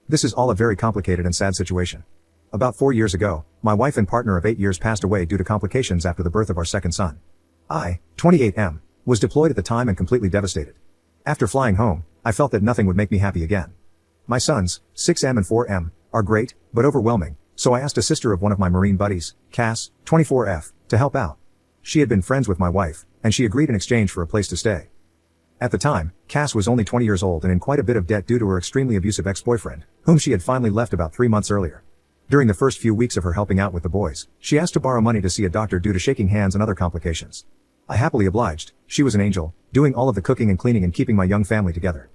This is all a very complicated and sad situation. About 4 years ago, my wife and partner of 8 years passed away due to complications after the birth of our second son. I, 28M, was deployed at the time and completely devastated. After flying home, I felt that nothing would make me happy again. My sons, 6M and 4M, are great, but overwhelming, so I asked a sister of one of my Marine buddies, Cass, 24F, to help out. She had been friends with my wife, and she agreed in exchange for a place to stay. At the time, Cass was only 20 years old and in quite a bit of debt due to her extremely abusive ex-boyfriend, whom she had finally left about 3 months earlier. During the first few weeks of her helping out with the boys, she asked to borrow money to see a doctor due to shaking hands and other complications. I happily obliged. She was an angel, doing all of the cooking and cleaning and keeping my young family together.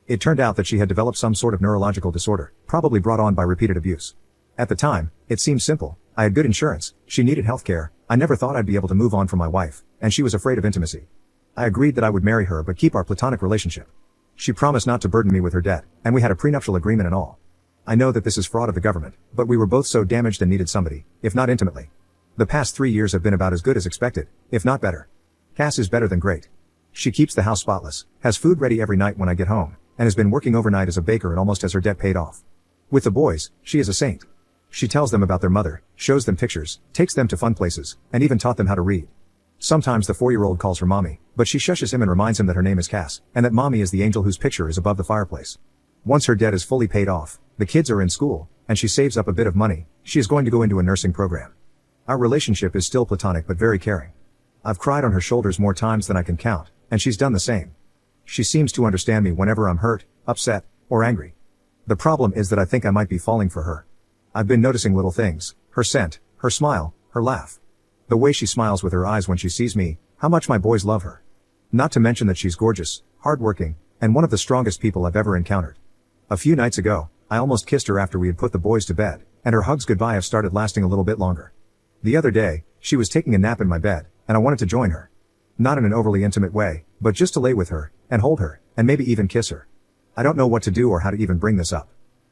It turned out that she had developed some sort of neurological disorder, probably brought on by repeated abuse. At the time, it seemed simple. I had good insurance, she needed health care, I never thought I'd be able to move on from my wife, and she was afraid of intimacy. I agreed that I would marry her but keep our platonic relationship. She promised not to burden me with her debt, and we had a prenuptial agreement and all. I know that this is fraud of the government, but we were both so damaged and needed somebody, if not intimately. The past 3 years have been about as good as expected, if not better. Cass is better than great. She keeps the house spotless, has food ready every night when I get home, and has been working overnight as a baker and almost has her debt paid off. With the boys, she is a saint. She tells them about their mother, shows them pictures, takes them to fun places, and even taught them how to read. Sometimes the 4-year-old calls her mommy, but she shushes him and reminds him that her name is Cass, and that mommy is the angel whose picture is above the fireplace. Once her debt is fully paid off, the kids are in school, and she saves up a bit of money, she is going to go into a nursing program. Our relationship is still platonic but very caring. I've cried on her shoulders more times than I can count, and she's done the same. She seems to understand me whenever I'm hurt, upset, or angry. The problem is that I think I might be falling for her. I've been noticing little things, her scent, her smile, her laugh. The way she smiles with her eyes when she sees me, how much my boys love her. Not to mention that she's gorgeous, hardworking, and one of the strongest people I've ever encountered. A few nights ago, I almost kissed her after we had put the boys to bed, and her hugs goodbye have started lasting a little bit longer. The other day, she was taking a nap in my bed, and I wanted to join her. Not in an overly intimate way, but just to lay with her, and hold her, and maybe even kiss her. I don't know what to do or how to even bring this up.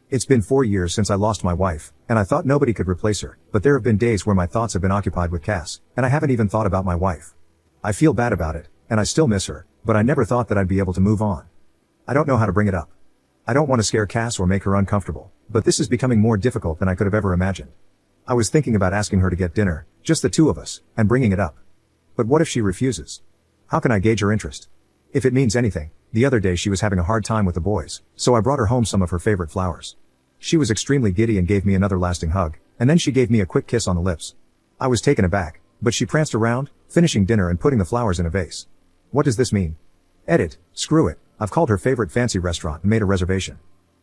It's been 4 years since I lost my wife, and I thought nobody could replace her, but there have been days where my thoughts have been occupied with Cass, and I haven't even thought about my wife. I feel bad about it, and I still miss her, but I never thought that I'd be able to move on. I don't know how to bring it up. I don't want to scare Cass or make her uncomfortable, but this is becoming more difficult than I could have ever imagined. I was thinking about asking her to get dinner, just the two of us, and bringing it up. But what if she refuses? How can I gauge her interest? If it means anything, the other day she was having a hard time with the boys, so I brought her home some of her favorite flowers. She was extremely giddy and gave me another lasting hug, and then she gave me a quick kiss on the lips. I was taken aback, but she pranced around, finishing dinner and putting the flowers in a vase. What does this mean? Edit, screw it, I've called her favorite fancy restaurant and made a reservation.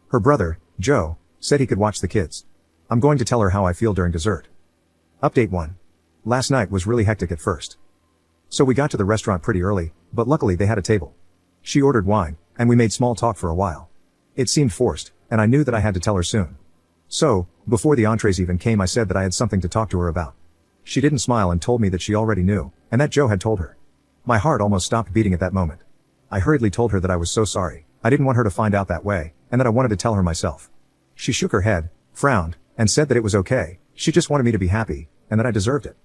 Her brother, Joe, said he could watch the kids. I'm going to tell her how I feel during dessert. Update 1. Last night was really hectic at first. So we got to the restaurant pretty early, but luckily they had a table. She ordered wine, and we made small talk for a while. It seemed forced, and I knew that I had to tell her soon. So, before the entrees even came, I said that I had something to talk to her about. She didn't smile and told me that she already knew, and that Joe had told her. My heart almost stopped beating at that moment. I hurriedly told her that I was so sorry, I didn't want her to find out that way, and that I wanted to tell her myself. She shook her head, frowned, and said that it was okay, she just wanted me to be happy, and that I deserved it.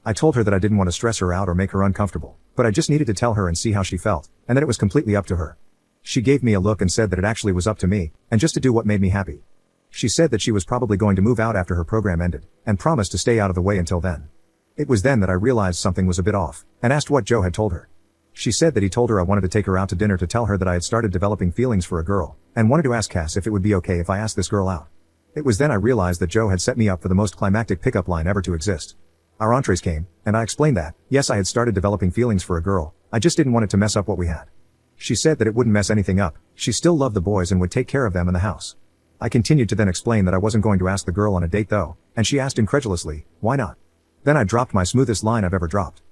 I told her that I didn't want to stress her out or make her uncomfortable, but I just needed to tell her and see how she felt, and that it was completely up to her. She gave me a look and said that it actually was up to me, and just to do what made me happy. She said that she was probably going to move out after her program ended, and promised to stay out of the way until then. It was then that I realized something was a bit off, and asked what Joe had told her. She said that he told her I wanted to take her out to dinner to tell her that I had started developing feelings for a girl, and wanted to ask Cass if it would be okay if I asked this girl out. It was then I realized that Joe had set me up for the most climactic pickup line ever to exist. Our entrees came, and I explained that, yes, I had started developing feelings for a girl, I just didn't want it to mess up what we had. She said that it wouldn't mess anything up, she still loved the boys and would take care of them in the house. I continued to then explain that I wasn't going to ask the girl on a date though, and she asked incredulously, why not? Then I dropped my smoothest line I've ever dropped.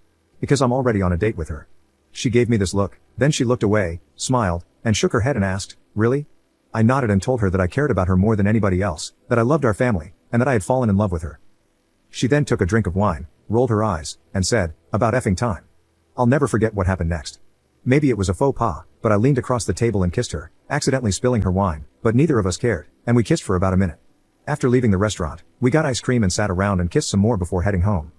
Because I'm already on a date with her. She gave me this look, then she looked away, smiled, and shook her head and asked, really? I nodded and told her that I cared about her more than anybody else, that I loved our family, and that I had fallen in love with her. She then took a drink of wine, rolled her eyes, and said, about effing time. I'll never forget what happened next. Maybe it was a faux pas, but I leaned across the table and kissed her, accidentally spilling her wine, but neither of us cared, and we kissed for about a minute. After leaving the restaurant, we got ice cream and sat around and kissed some more before heading home.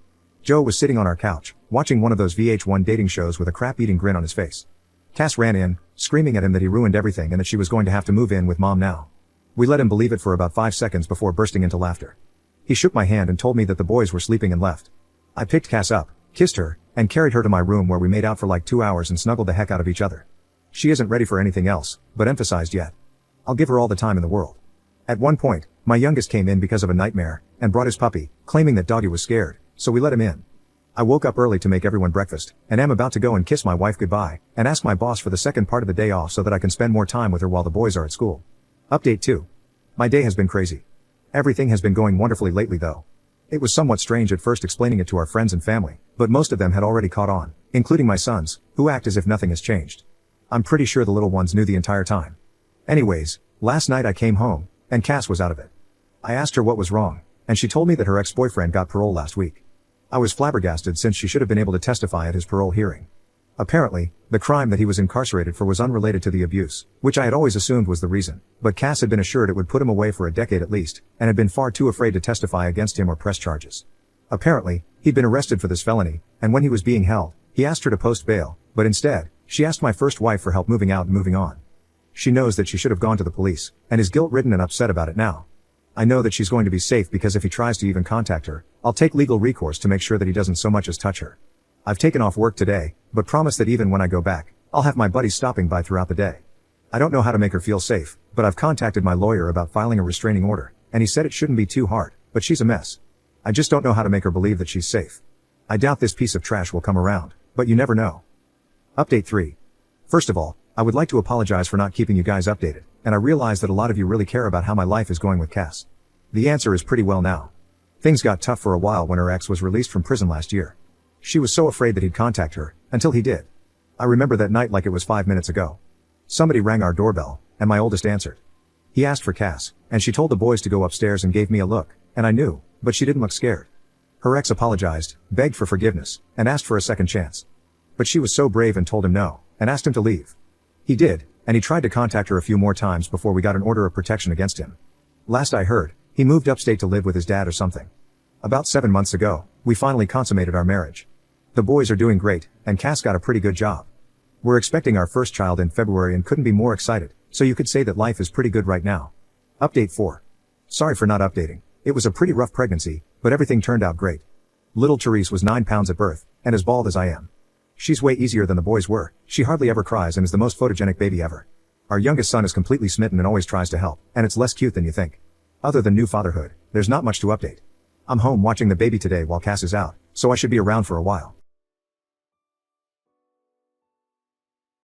Joe was sitting on our couch, watching one of those VH1 dating shows with a crap-eating grin on his face. Cass ran in, screaming at him that he ruined everything and that she was going to have to move in with mom now. We let him believe it for about 5 seconds before bursting into laughter. He shook my hand and told me that the boys were sleeping and left. I picked Cass up, kissed her, and carried her to my room where we made out for like 2 hours and snuggled the heck out of each other. She isn't ready for anything else, but emphasized yet. I'll give her all the time in the world. At one point, my youngest came in because of a nightmare, and brought his puppy, claiming that doggy was scared, so we let him in. I woke up early to make everyone breakfast, and am about to go and kiss my wife goodbye, and ask my boss for the second part of the day off so that I can spend more time with her while the boys are at school. Update 2. My day has been crazy. Everything has been going wonderfully lately though. It was somewhat strange at first explaining it to our friends and family, but most of them had already caught on, including my sons, who act as if nothing has changed. I'm pretty sure the little ones knew the entire time. Anyways, last night I came home, and Cass was out of it. I asked her what was wrong, and she told me that her ex-boyfriend got parole last week. I was flabbergasted since she should have been able to testify at his parole hearing. Apparently, the crime that he was incarcerated for was unrelated to the abuse, which I had always assumed was the reason, but Cass had been assured it would put him away for a decade at least, and had been far too afraid to testify against him or press charges. Apparently, he'd been arrested for this felony, and when he was being held, he asked her to post bail, but instead, she asked my first wife for help moving out and moving on. She knows that she should have gone to the police, and is guilt-ridden and upset about it now. I know that she's going to be safe because if he tries to even contact her, I'll take legal recourse to make sure that he doesn't so much as touch her. I've taken off work today, but promise that even when I go back, I'll have my buddies stopping by throughout the day. I don't know how to make her feel safe, but I've contacted my lawyer about filing a restraining order, and he said it shouldn't be too hard, but she's a mess. I just don't know how to make her believe that she's safe. I doubt this piece of trash will come around, but you never know. Update 3. First of all, I would like to apologize for not keeping you guys updated, and I realize that a lot of you really care about how my life is going with Cass. The answer is pretty well now. Things got tough for a while when her ex was released from prison last year. She was so afraid that he'd contact her, until he did. I remember that night like it was 5 minutes ago. Somebody rang our doorbell, and my oldest answered. He asked for Cass, and she told the boys to go upstairs and gave me a look, and I knew, but she didn't look scared. Her ex apologized, begged for forgiveness, and asked for a second chance. But she was so brave and told him no, and asked him to leave. He did, and he tried to contact her a few more times before we got an order of protection against him. Last I heard, he moved upstate to live with his dad or something. About 7 months ago, we finally consummated our marriage. The boys are doing great, and Cass got a pretty good job. We're expecting our first child in February and couldn't be more excited, so you could say that life is pretty good right now. Update 4. Sorry for not updating. It was a pretty rough pregnancy, but everything turned out great. Little Therese was 9 pounds at birth, and as bald as I am. She's way easier than the boys were, she hardly ever cries and is the most photogenic baby ever. Our youngest son is completely smitten and always tries to help, and it's less cute than you think. Other than new fatherhood, there's not much to update. I'm home watching the baby today while Cass is out, so I should be around for a while.